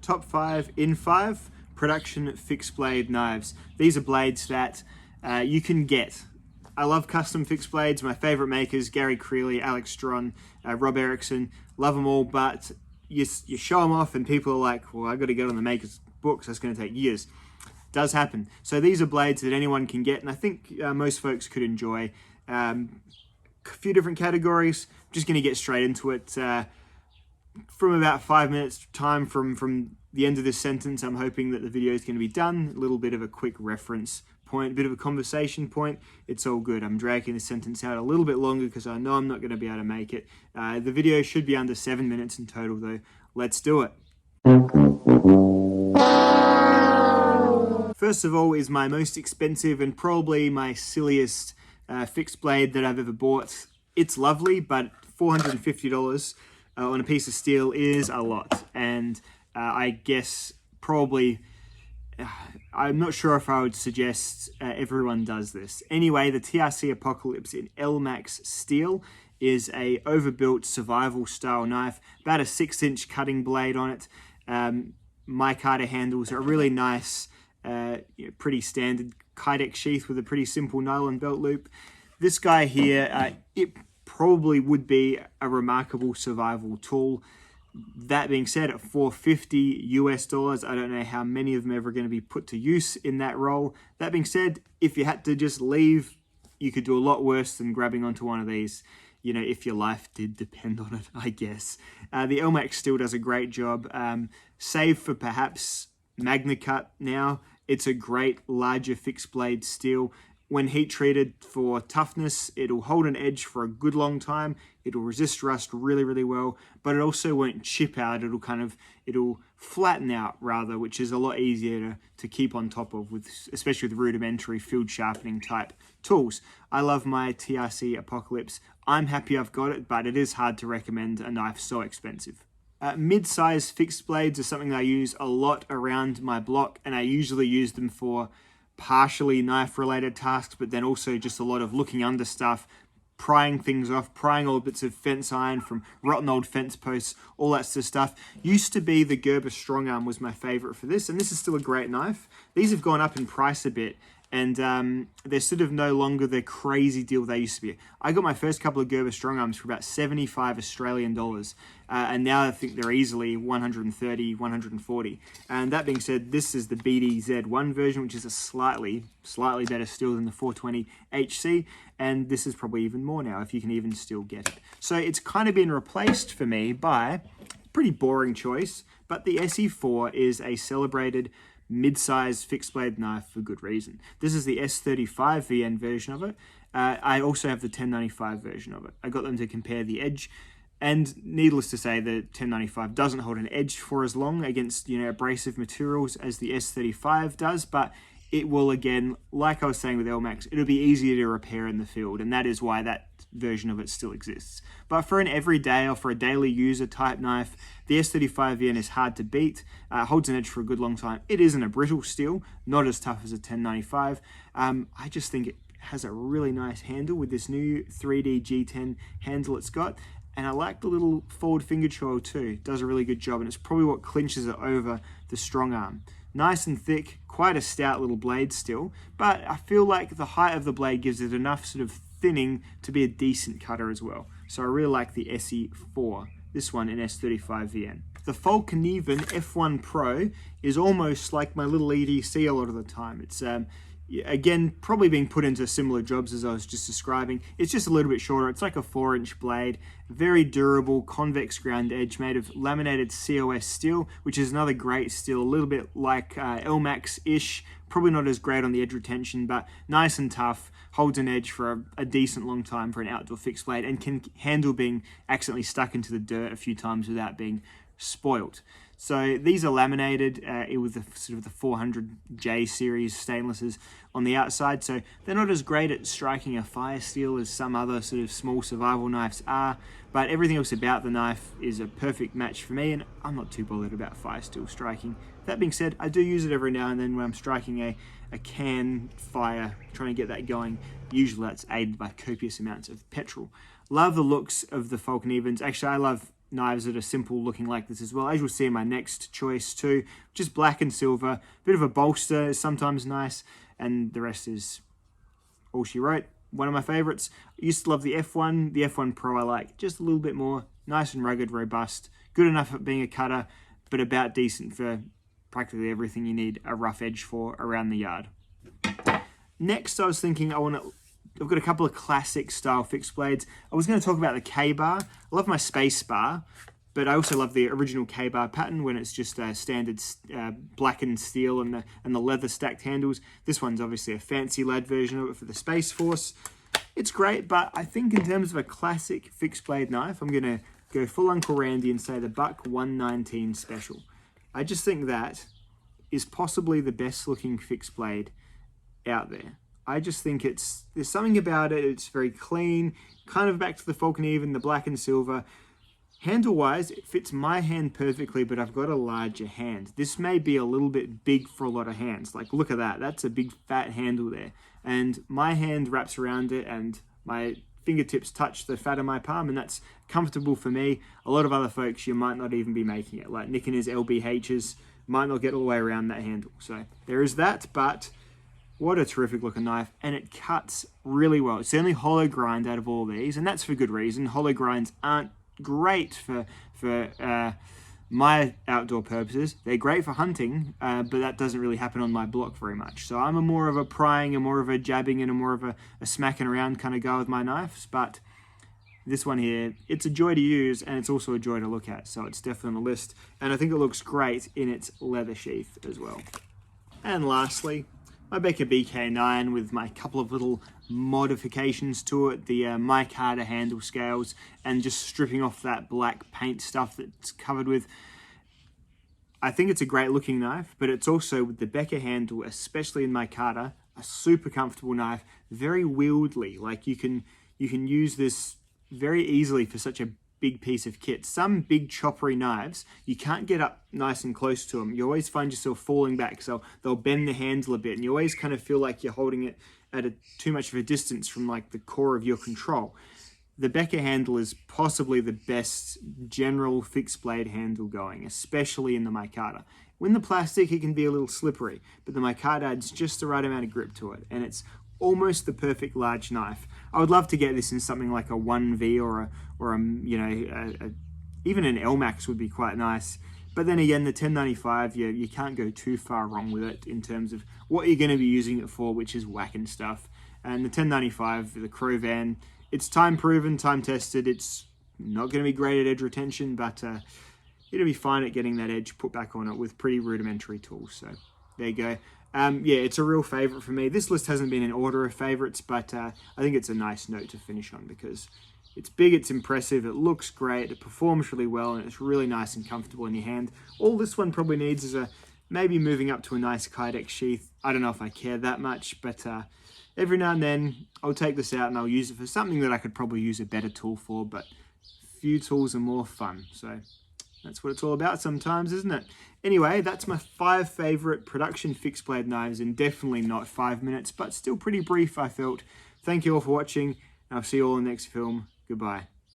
top 5 in 5 production fixed blade knives. These are blades that you can get. I love custom fixed blades. My favorite makers, Gary Creeley, Alex Stron, Rob Erickson, love them all, but you show them off and people are like, well, I got to get on the maker's books, that's going to take years. Does happen. So these are blades that anyone can get, and I think most folks could enjoy. A few different categories. I'm just going to get straight into it. From about 5 minutes time from the end of this sentence, I'm hoping that the video is going to be done. A little bit of a quick reference point, a bit of a conversation point. It's all good. I'm dragging the sentence out a little bit longer because I know I'm not going to be able to make it. The video should be under 7 minutes in total though. Let's do it. First of all is my most expensive and probably my silliest fixed blade that I've ever bought. It's lovely, but $450 on a piece of steel is a lot. And I guess probably, I'm not sure if I would suggest everyone does this. Anyway, the TRC Apocalypse in Elmax steel is a overbuilt survival style knife, about a 6-inch cutting blade on it. Micarta handles are really nice, pretty standard Kydex sheath with a pretty simple nylon belt loop. This guy here, it probably would be a remarkable survival tool. That being said, at $450 US, I don't know how many of them are ever going to be put to use in that role. That being said, if you had to just leave, you could do a lot worse than grabbing onto one of these, you know, if your life did depend on it, I guess. The Elmax still does a great job, save for perhaps MagnaCut now. It's a great larger fixed blade steel. When heat treated for toughness, it'll hold an edge for a good long time. It'll resist rust really, really well, but it also won't chip out. It'll flatten out rather, which is a lot easier to keep on top of, especially with rudimentary field sharpening type tools. I love my TRC Apocalypse. I'm happy I've got it, but it is hard to recommend a knife so expensive. Mid-size fixed blades are something I use a lot around my block, and I usually use them for partially knife related tasks, but then also just a lot of looking under stuff, prying things off, prying old bits of fence iron from rotten old fence posts, all that sort of stuff. Used to be the Gerber Strong Arm was my favorite for this, and this is still a great knife. These have gone up in price a bit, and they're sort of no longer the crazy deal they used to be. I got my first couple of Gerber Strong Arms for about 75 Australian dollars, and now I think they're easily 130, 140. And that being said, this is the BDZ1 version, which is a slightly better steel than the 420 HC, and this is probably even more now, if you can even still get it. So it's kind of been replaced for me by a pretty boring choice, but the SE4 is a celebrated mid-size fixed blade knife for good reason. This is the S35 VN version of it. I also have the 1095 version of it. I got them to compare the edge, and needless to say, the 1095 doesn't hold an edge for as long against, you know, abrasive materials as the S35 does, but it will, again, like I was saying with Elmax, it'll be easier to repair in the field, and that is why that version of it still exists. But for an everyday or for a daily user type knife, the S35 VN is hard to beat, holds an edge for a good long time. It isn't a brittle steel, not as tough as a 1095. I just think it has a really nice handle with this new 3D G10 handle it's got, and I like the little forward finger choil too. It does a really good job, and it's probably what clinches it over the Strong Arm. Nice and thick, quite a stout little blade still, but I feel like the height of the blade gives it enough sort of thinning to be a decent cutter as well. So I really like the SE4, this one in S35 VN. The Falconeven F1 Pro is almost like my little EDC a lot of the time. It's again, probably being put into similar jobs as I was just describing. It's just a little bit shorter. It's like a 4-inch blade, very durable, convex ground edge made of laminated COS steel, which is another great steel, a little bit like Elmax-ish, probably not as great on the edge retention, but nice and tough, holds an edge for a decent long time for an outdoor fixed blade, and can handle being accidentally stuck into the dirt a few times without being spoilt. So these are laminated with the sort of the 400J series stainlesses on the outside, so they're not as great at striking a fire steel as some other sort of small survival knives are, but everything else about the knife is a perfect match for me, and I'm not too bothered about fire steel striking. That being said, I do use it every now and then when I'm striking a can fire, trying to get that going. Usually that's aided by copious amounts of petrol. Love the looks of the Falconevens. Actually, I love knives that are simple looking like this as well, as you'll see in my next choice too. Just black and silver, bit of a bolster is sometimes nice, and the rest is all she wrote. One of my favorites. I used to love the F1 Pro I like just a little bit more. Nice and rugged, robust, good enough at being a cutter, but about decent for practically everything you need a rough edge for around the yard. Next, I was thinking I've got a couple of classic style fixed blades. I was going to talk about the K-bar. I love my space bar, but I also love the original K-bar pattern when it's just a standard blackened steel and the leather stacked handles. This one's obviously a fancy lad version of it for the Space Force. It's great, but I think in terms of a classic fixed blade knife, I'm going to go full Uncle Randy and say the Buck 119 Special. I just think that is possibly the best looking fixed blade out there. I just think there's something about it. It's very clean, kind of back to the Falcon Even, the black and silver. Handle-wise, it fits my hand perfectly, but I've got a larger hand. This may be a little bit big for a lot of hands. Like, look at that. That's a big fat handle there. And my hand wraps around it, and my fingertips touch the fat of my palm, and that's comfortable for me. A lot of other folks, you might not even be making it. Like Nick and his LBHs might not get all the way around that handle. So there is that, but what a terrific looking knife, and it cuts really well. It's the only hollow grind out of all these, and that's for good reason. Hollow grinds aren't great for my outdoor purposes. They're great for hunting, but that doesn't really happen on my block very much. So I'm a more of a prying, a more of a jabbing, and a more of a smacking around kind of guy with my knives. But this one here, it's a joy to use, and it's also a joy to look at. So it's definitely on the list, and I think it looks great in its leather sheath as well. And lastly, my Becker BK9 with my couple of little modifications to it, the micarta handle scales, and just stripping off that black paint stuff that's covered with. I think it's a great looking knife, but it's also, with the Becker handle, especially in micarta, a super comfortable knife, very wieldy. Like you can use this very easily for such a big piece of kit. Some big choppery knives, you can't get up nice and close to them. You always find yourself falling back, so they'll bend the handle a bit, and you always kind of feel like you're holding it at too much of a distance from like the core of your control. The Becker handle is possibly the best general fixed blade handle going, especially in the micarta. When the plastic, it can be a little slippery, but the micarta adds just the right amount of grip to it, and it's almost the perfect large knife. I would love to get this in something like a 1V or even an LMAX would be quite nice. But then again, the 1095, you can't go too far wrong with it in terms of what you're going to be using it for, which is whacking stuff. And the 1095, the Crowvan, it's time proven, time tested. It's not going to be great at edge retention, but it'll be fine at getting that edge put back on it with pretty rudimentary tools. So there you go. Yeah, it's a real favorite for me. This list hasn't been in order of favorites, but I think it's a nice note to finish on because it's big, it's impressive, it looks great, it performs really well, and it's really nice and comfortable in your hand. All this one probably needs is maybe moving up to a nice Kydex sheath. I don't know if I care that much, but every now and then I'll take this out and I'll use it for something that I could probably use a better tool for, but few tools are more fun. So that's what it's all about sometimes, isn't it? Anyway, that's my 5 favorite production fixed blade knives, and definitely not 5 minutes, but still pretty brief, I felt. Thank you all for watching, and I'll see you all in the next film. Goodbye.